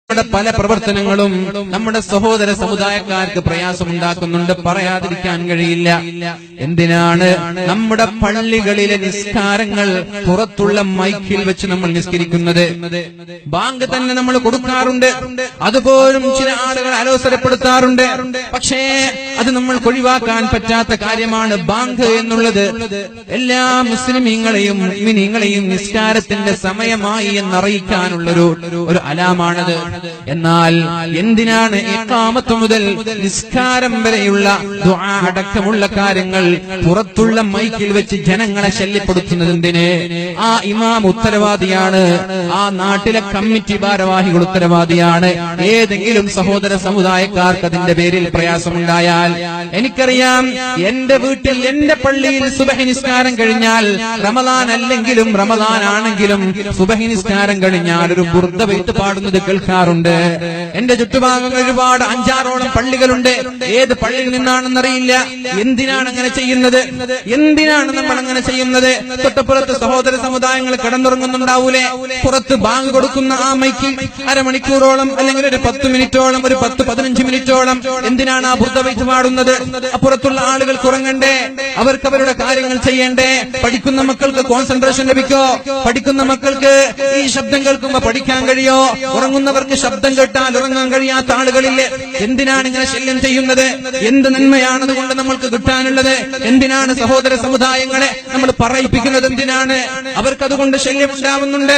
പല പ്രവർത്തനങ്ങളും നമ്മുടെ സഹോദര സമുദായക്കാർക്ക് പ്രയാസമുണ്ടാക്കുന്നുണ്ട്, പറയാതിരിക്കാൻ കഴിയില്ല. എന്തിനാണ് നമ്മുടെ പള്ളികളിലെ നിസ്കാരങ്ങൾ പുറത്തുള്ള മൈക്കിൽ വെച്ച് നമ്മൾ നിസ്കരിക്കുന്നത്? ബാങ്ക് തന്നെ നമ്മൾ കൊടുക്കാറുണ്ട്, അതുപോലും ചില ആളുകൾ അലോസരപ്പെടുത്താറുണ്ട്. പക്ഷേ അത് നമ്മൾ ഒഴിവാക്കാൻ പറ്റാത്ത കാര്യമാണ്. ബാങ്ക് എന്നുള്ളത് എല്ലാ മുസ്ലിമീങ്ങളെയും മുഅ്മിനീങ്ങളെയും നിസ്കാരത്തിന്റെ സമയമായി എന്നറിയിക്കാനുള്ളൊരു അലാമാണത്. എന്നാൽ എന്തിനാണ് ഇഖാമത്ത് മുതൽ നിസ്കാരം വരെയുള്ള ദുആ അടക്കമുള്ള കാര്യങ്ങൾ പുറത്തുള്ള മൈക്കിൽ വെച്ച് ജനങ്ങളെ ശല്യപ്പെടുത്തുന്നത്? എന്തിന്? ആ ഇമാം ഉത്തരവാദിയാണ്, ആ നാട്ടിലെ കമ്മിറ്റി ഭാരവാഹികൾ ഉത്തരവാദിയാണ്. ഏതെങ്കിലും സഹോദര സമുദായക്കാർക്ക് അതിന്റെ പേരിൽ പ്രയാസമുണ്ടായാൽ, എനിക്കറിയാം, എന്റെ വീട്ടിൽ എന്റെ പള്ളിയിൽ സുബഹി നിസ്കാരം കഴിഞ്ഞാൽ, റമദാൻ അല്ലെങ്കിലും റമദാൻ ആണെങ്കിലും സുബഹി നിസ്കാരം കഴിഞ്ഞാൽ ഒരു ബുർദ ബൈത്ത് പാടുന്നത് കേൾക്കാറുണ്ട്. എന്റെ ചുറ്റുഭാഗങ്ങൾ ഒരുപാട് 5-6ഓളം പള്ളികളുണ്ട്. ഏത് പള്ളിയിൽ നിന്നാണെന്നറിയില്ല. എന്തിനാണ് അങ്ങനെ ചെയ്യുന്നത്? എന്തിനാണ് നമ്മൾ അങ്ങനെ ചെയ്യുന്നത്? തൊട്ടപ്പുറത്ത് സഹോദര സമുദായങ്ങൾ കിടന്നുറങ്ങുന്നുണ്ടാവൂലേ? പുറത്ത് ബാങ്ക് കൊടുക്കുന്ന ആ മൈക്ക് അരമണിക്കൂറോളം അല്ലെങ്കിൽ ഒരു 10 മിനിറ്റോളം, ഒരു 10-15 മിനിറ്റോളം എന്തിനാണ് ആ ബുർദ ബൈത്ത് പാടുന്നത്? അപ്പുറത്തുള്ള ആളുകൾ ഉറങ്ങണ്ടേ? അവർക്ക് അവരുടെ കാര്യങ്ങൾ ചെയ്യണ്ടേ? പഠിക്കുന്ന മക്കൾക്ക് കോൺസെൻട്രേഷൻ ലഭിക്കോ? പഠിക്കുന്ന മക്കൾക്ക് ഈ ശബ്ദം കേൾക്കുമ്പോ പഠിക്കാൻ കഴിയോ? ഉറങ്ങുന്നവർക്ക് ശബ്ദം കേട്ടാൽ ഉറങ്ങാൻ കഴിയാത്ത ആളുകളില്ലേ? എന്തിനാണ് ഇങ്ങനെ ശല്യം ചെയ്യുന്നത്? എന്ത് നന്മയാണ് അതുകൊണ്ട് നമ്മൾക്ക് കിട്ടാനുള്ളത്? എന്തിനാണ് സഹോദര സമുദായങ്ങളെ നമ്മൾ പറയിപ്പിക്കുന്നത്? എന്തിനാണ്? അവർക്ക് അതുകൊണ്ട് ശല്യം ഉണ്ടാവുന്നുണ്ട്,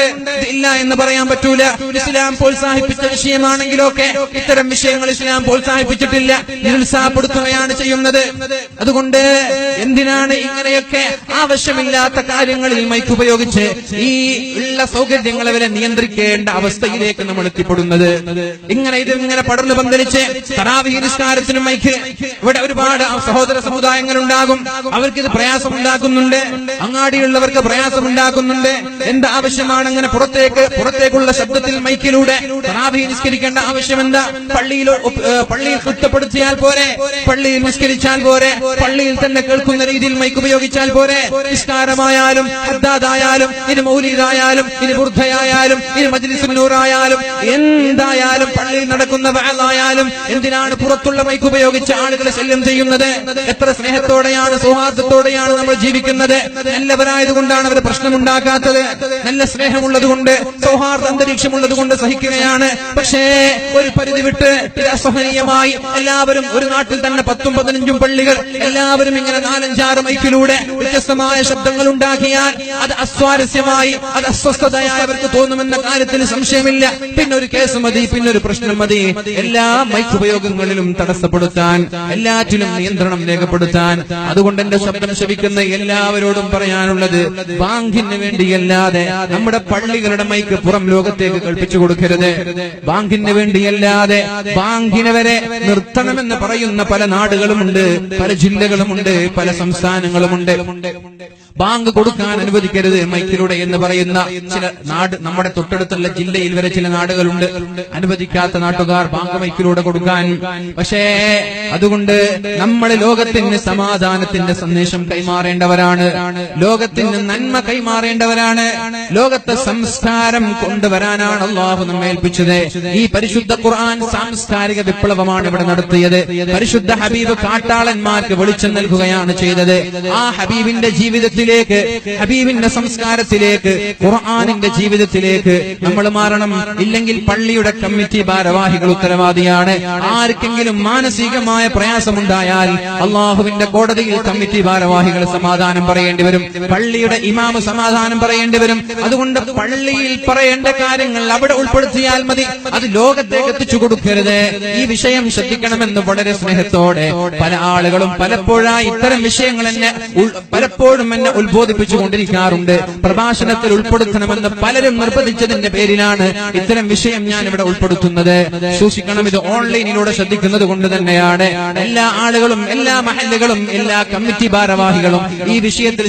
ഇല്ല എന്ന് പറയാൻ പറ്റൂല. ഇസ്ലാം പ്രോത്സാഹിപ്പിച്ച വിഷയമാണെങ്കിലൊക്കെ ഇത്തരം വിഷയങ്ങൾ ഇസ്ലാം പ്രോത്സാഹിപ്പിച്ചിട്ടില്ല, നിരുത്സാഹപ്പെടുത്തുകയാണ് ചെയ്യുന്നത്. അതുകൊണ്ട് എന്തിനാണ് ഇങ്ങനെയൊക്കെ ആവശ്യമില്ലാത്ത കാര്യങ്ങളിൽ മൈക്ക് ഉപയോഗിച്ച് ഈ ഉള്ള സൗകര്യങ്ങളെ വരെ നിയന്ത്രിക്കേണ്ട അവസ്ഥയിലേക്ക് നമ്മൾ എത്തിപ്പെടുന്നത്? ഇതിങ്ങനെ പടർന്നു പന്തലിച്ച് തറാവീഹ് നിസ്കാരത്തിനും മൈക്ക്, ഇവിടെ ഒരുപാട് സഹോദര സമുദായങ്ങൾ ഉണ്ടാകും, അവർക്കിത് പ്രയാസമുണ്ടാക്കുന്നുണ്ട്, അങ്ങാടിയുള്ളവർക്ക് പ്രയാസമുണ്ടാക്കുന്നുണ്ട്. എന്ത് ആവശ്യമാണ് അങ്ങനെ പുറത്തേക്കുള്ള ശബ്ദത്തിൽ മൈക്കിലൂടെ തറാവീഹ് നിസ്കരിക്കേണ്ട ആവശ്യം എന്താ? പള്ളിയിൽ കുറ്റപ്പെടുത്തിയാൽ പോരെ? പള്ളിയിൽ നിസ്കരിച്ചാൽ പോരെ? പള്ളിയിൽ തന്നെ കേൾക്കുന്ന രീതിയിൽ മൈക്ക് ഉപയോഗിച്ചാൽ പോരെ? നിസ്കാരമായാലും ഹദ്ദാദായാലും ഇനി മൗലീദായാലും ഇനി ബുർദയായാലും ഇനി മജ്ലിസുൻ നൂറായാലും എന്തായാലും പള്ളിയിൽ നടക്കുന്ന വഅലായാലും എന്തിനാണ് പുറത്തുള്ള മൈക്ക് ഉപയോഗിച്ച് ആളുകളെ ശല്യം ചെയ്യുന്നത്? എത്ര സ്നേഹത്തോടെയാണ് സൗഹാർദ്ദത്തോടെയാണ് നമ്മൾ ജീവിക്കുന്നത്. നല്ലവരായതുകൊണ്ടാണ് അവർ പ്രശ്നമുണ്ടാക്കാത്തത്. നല്ല സ്നേഹമുള്ളത് കൊണ്ട്, സൗഹാർദ്ദ അന്തരീക്ഷമുള്ളത് കൊണ്ട് സഹിക്കുകയാണ്. പക്ഷേ ഒരു പരിധി വിട്ട് അസഹനീയമായി എല്ലാവരും ഒരു നാട്ടിൽ തന്നെ 10-15 പള്ളികൾ എല്ലാവരും ഇങ്ങനെ 4-5 മൈക്കിലൂടെ വ്യത്യസ്തമായ ശബ്ദങ്ങൾ ഉണ്ടാക്കിയാൽ അത് അസ്വാരസ്യമായി, അത് അസ്വസ്ഥതയായി അവർക്ക് തോന്നുമെന്ന കാര്യത്തിൽ സംശയമില്ല. പിന്നെ ഒരു കേസ് മതി, പിന്നെ ഒരു പ്രശ്നം മതി. എല്ലാ മൈക്ക് ഉപയോഗങ്ങളിലും തടസ്സപ്പെടുത്താൻ, എല്ലാറ്റിലും നിയന്ത്രണം രേഖപ്പെടുത്താൻ. അതുകൊണ്ട് എന്റെ ശബ്ദം ശ്രവിക്കുന്ന എല്ലാവരോടും പറയാനുള്ളത്, ബാങ്കിന് വേണ്ടിയല്ലാതെ നമ്മുടെ പള്ളികളുടെ മൈക്ക് പുറം ലോകത്തേക്ക് കൽപ്പിച്ചു കൊടുക്കരുത്. ബാങ്കിന് വേണ്ടിയല്ലാതെ ബാങ്കിനെ വരെ നിർത്തണമെന്ന് പറയുന്ന പല നാടുകളുമുണ്ട്, പല ജില്ലകളുമുണ്ട്, പല സംസ്ഥാനങ്ങളുമുണ്ട്. ബാങ്ക് കൊടുക്കാൻ അനുവദിക്കരുത് മൈക്കിലൂടെ എന്ന് പറയുന്ന ചില നമ്മുടെ തൊട്ടടുത്തുള്ള ജില്ലയിൽ വരെ ചില നാടുകളുണ്ട്. അനുവദിക്കാത്ത നാട്ടുകാർ ബാങ്ക് മൈക്കിലൂടെ കൊടുക്കാൻ. പക്ഷേ അതുകൊണ്ട് നമ്മൾ ലോകത്തിന് സമാധാനത്തിന്റെ സന്ദേശം കൈമാറേണ്ടവരാണ്, ലോകത്തിന് നന്മ കൈമാറേണ്ടവരാണ്, ലോകത്തെ സംസ്കാരം കൊണ്ടുവരാനാണ് അള്ളാഹു നമ്മെ ഏൽപ്പിച്ചത്. ഈ പരിശുദ്ധ ഖുർആൻ സാംസ്കാരിക വിപ്ലവമാണ് ഇവിടെ നടത്തിയത്. പരിശുദ്ധ ഹബീബ് കാട്ടാളന്മാർക്ക് വെളിച്ചം നൽകുകയാണ് ചെയ്തത്. ആ ഹബീബിന്റെ ജീവിതത്തിലേക്ക്, ഹബീബിന്റെ സംസ്കാരത്തിലേക്ക്, ഖുർആനിന്റെ ജീവിതത്തിലേക്ക് നമ്മൾ മാറണം. ഇല്ലെങ്കിൽ പള്ളിയുടെ കമ്മിറ്റി ഭാരവാഹികൾ ഉത്തരവാദിയാണ്. ആർക്കെങ്കിലും മാനസികമായ പ്രയാസമുണ്ടായാൽ അള്ളാഹുവിന്റെ കോടതിയിൽ കമ്മിറ്റി ഭാരവാഹികൾ സമാധാനം പറയേണ്ടി വരും, പള്ളിയുടെ ഇമാമ് സമാധാനം പറയേണ്ടി വരും. അതുകൊണ്ട് പള്ളിയിൽ പറയേണ്ട കാര്യങ്ങൾ അവിടെ ഉൾപ്പെടുത്തിയാൽ മതി, അത് ലോകത്തേക്ക് എത്തിച്ചു കൊടുക്കരുത്. ഈ വിഷയം ശ്രദ്ധിക്കണമെന്ന് വളരെ സ്നേഹത്തോടെ പല ആളുകളും പലപ്പോഴായി ഇത്തരം വിഷയങ്ങൾ പലപ്പോഴും എന്നെ ഉത്ബോധിപ്പിച്ചുകൊണ്ടിരിക്കാറുണ്ട്. പ്രഭാഷണത്തിൽ ഉൾപ്പെടുത്തണമെന്ന് പലരും നിർബന്ധിച്ചതിന്റെ പേരിലാണ് ഇത്തരം വിഷയം ഞാൻ ഇവിടെ ഉൾപ്പെടുത്തുന്നത്. സൂക്ഷിക്കണം, ഇത് ഓൺലൈനിലൂടെ ശ്രദ്ധിക്കുന്നത് കൊണ്ട് തന്നെയാണ്. എല്ലാ ആളുകളും, എല്ലാ മഹല്ലുകളും, എല്ലാ കമ്മിറ്റി ഭാരവാഹികളും ഈ വിഷയത്തിൽ